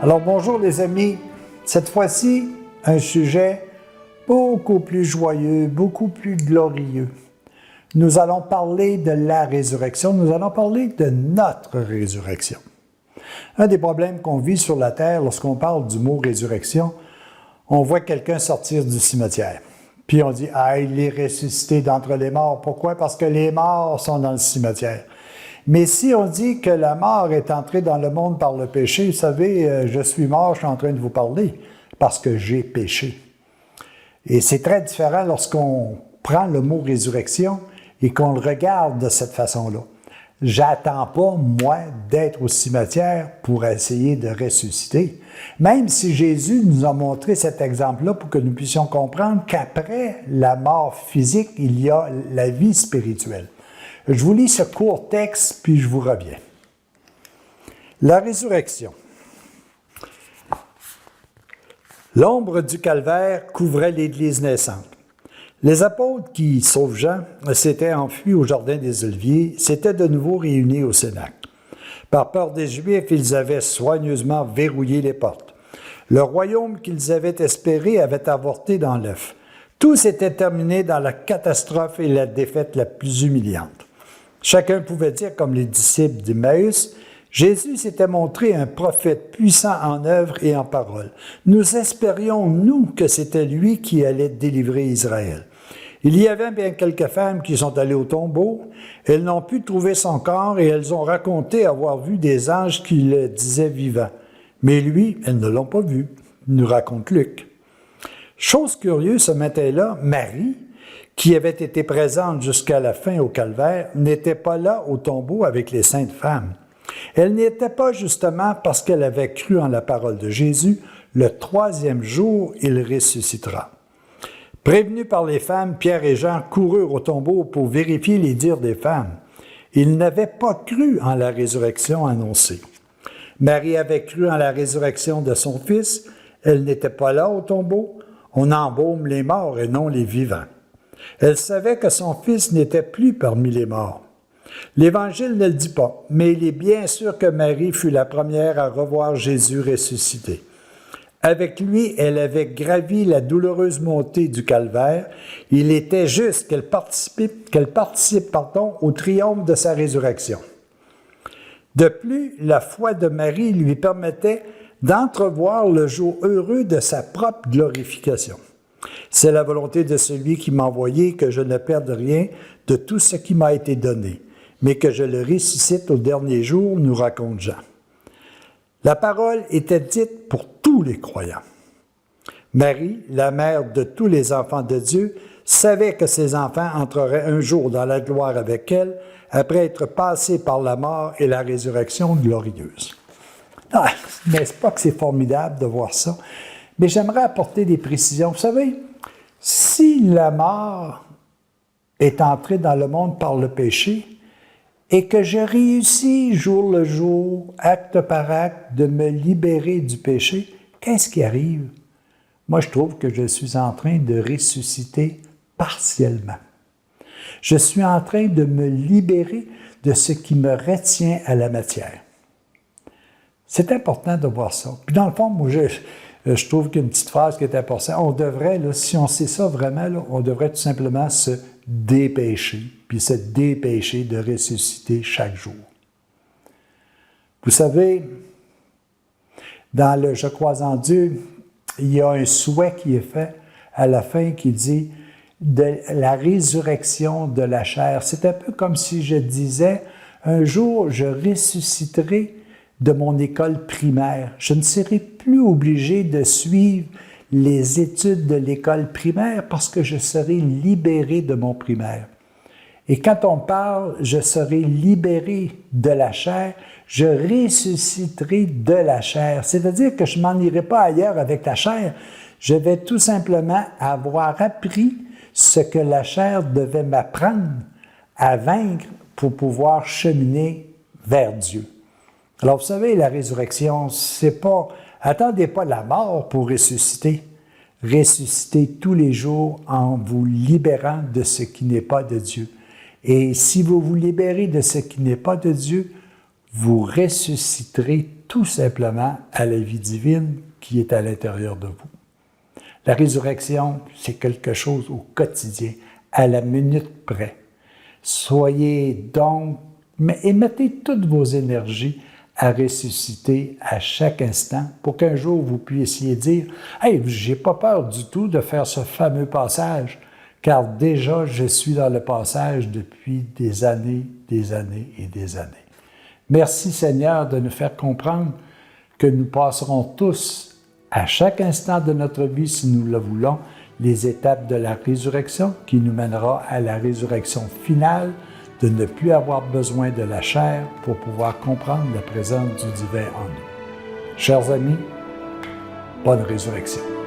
Alors bonjour les amis, cette fois-ci, un sujet beaucoup plus joyeux, beaucoup plus glorieux. Nous allons parler de la résurrection, nous allons parler de notre résurrection. Un des problèmes qu'on vit sur la terre lorsqu'on parle du mot résurrection, on voit quelqu'un sortir du cimetière. Puis on dit « Ah, il est ressuscité d'entre les morts ». Pourquoi? Parce que les morts sont dans le cimetière. Mais si on dit que la mort est entrée dans le monde par le péché, vous savez, je suis mort, je suis en train de vous parler, parce que j'ai péché. Et c'est très différent lorsqu'on prend le mot résurrection et qu'on le regarde de cette façon-là. J'attends pas, moi, d'être au cimetière pour essayer de ressusciter. Même si Jésus nous a montré cet exemple-là pour que nous puissions comprendre qu'après la mort physique, il y a la vie spirituelle. Je vous lis ce court texte, puis je vous reviens. La résurrection. L'ombre du calvaire couvrait l'Église naissante. Les apôtres qui, sauf Jean, s'étaient enfuis au jardin des Oliviers, s'étaient de nouveau réunis au Cénacle. Par peur des Juifs, ils avaient soigneusement verrouillé les portes. Le royaume qu'ils avaient espéré avait avorté dans l'œuf. Tout s'était terminé dans la catastrophe et la défaite la plus humiliante. Chacun pouvait dire, comme les disciples d'Emmaüs, Jésus s'était montré un prophète puissant en œuvre et en parole. Nous espérions, nous, que c'était lui qui allait délivrer Israël. Il y avait bien quelques femmes qui sont allées au tombeau. Elles n'ont pu trouver son corps et elles ont raconté avoir vu des anges qui le disaient vivant. Mais lui, elles ne l'ont pas vu, nous raconte Luc. Chose curieuse, ce matin-là, Marie, qui avait été présente jusqu'à la fin au calvaire, n'était pas là au tombeau avec les saintes femmes. Elle n'y était pas justement parce qu'elle avait cru en la parole de Jésus, le troisième jour, il ressuscitera. Prévenus par les femmes, Pierre et Jean coururent au tombeau pour vérifier les dires des femmes. Ils n'avaient pas cru en la résurrection annoncée. Marie avait cru en la résurrection de son fils. Elle n'était pas là au tombeau. On embaume les morts et non les vivants. Elle savait que son fils n'était plus parmi les morts. L'Évangile ne le dit pas, mais il est bien sûr que Marie fut la première à revoir Jésus ressuscité. Avec lui, elle avait gravi la douloureuse montée du calvaire. Il était juste qu'elle participe au triomphe de sa résurrection. De plus, la foi de Marie lui permettait d'entrevoir le jour heureux de sa propre glorification. C'est la volonté de celui qui m'a envoyé que je ne perde rien de tout ce qui m'a été donné, mais que je le ressuscite au dernier jour, nous raconte Jean. La parole était dite pour tous les croyants. Marie, la mère de tous les enfants de Dieu, savait que ses enfants entreraient un jour dans la gloire avec elle, après être passés par la mort et la résurrection glorieuse. Ah, n'est-ce pas que c'est formidable de voir ça? Mais j'aimerais apporter des précisions. Vous savez, si la mort est entrée dans le monde par le péché et que je réussis jour le jour, acte par acte, de me libérer du péché, qu'est-ce qui arrive? Moi, je trouve que je suis en train de ressusciter partiellement. Je suis en train de me libérer de ce qui me retient à la matière. C'est important de voir ça. Puis dans le fond, moi, je trouve qu'il y a une petite phrase qui est importante. On devrait, là, si on sait ça vraiment, là, on devrait tout simplement se dépêcher, puis se dépêcher de ressusciter chaque jour. Vous savez, dans le « Je crois en Dieu », il y a un souhait qui est fait à la fin qui dit de la résurrection de la chair. C'est un peu comme si je disais, un jour, je ressusciterai de mon école primaire. Je ne serai plus obligé de suivre les études de l'école primaire parce que je serai libéré de mon primaire. Et quand on parle, je serai libéré de la chair, je ressusciterai de la chair. C'est-à-dire que je ne m'en irai pas ailleurs avec la chair. Je vais tout simplement avoir appris ce que la chair devait m'apprendre à vaincre pour pouvoir cheminer vers Dieu. Alors, vous savez, la résurrection, c'est pas... Attendez pas la mort pour ressusciter. Ressuscitez tous les jours en vous libérant de ce qui n'est pas de Dieu. Et si vous vous libérez de ce qui n'est pas de Dieu, vous ressusciterez tout simplement à la vie divine qui est à l'intérieur de vous. La résurrection, c'est quelque chose au quotidien, à la minute près. Soyez donc, et mettez toutes vos énergies à ressusciter à chaque instant pour qu'un jour vous puissiez dire « Hey, j'ai pas peur du tout de faire ce fameux passage, car déjà je suis dans le passage depuis des années et des années. » Merci Seigneur de nous faire comprendre que nous passerons tous, à chaque instant de notre vie, si nous le voulons, les étapes de la résurrection qui nous mènera à la résurrection finale, de ne plus avoir besoin de la chair pour pouvoir comprendre la présence du divin en nous. Chers amis, bonne résurrection.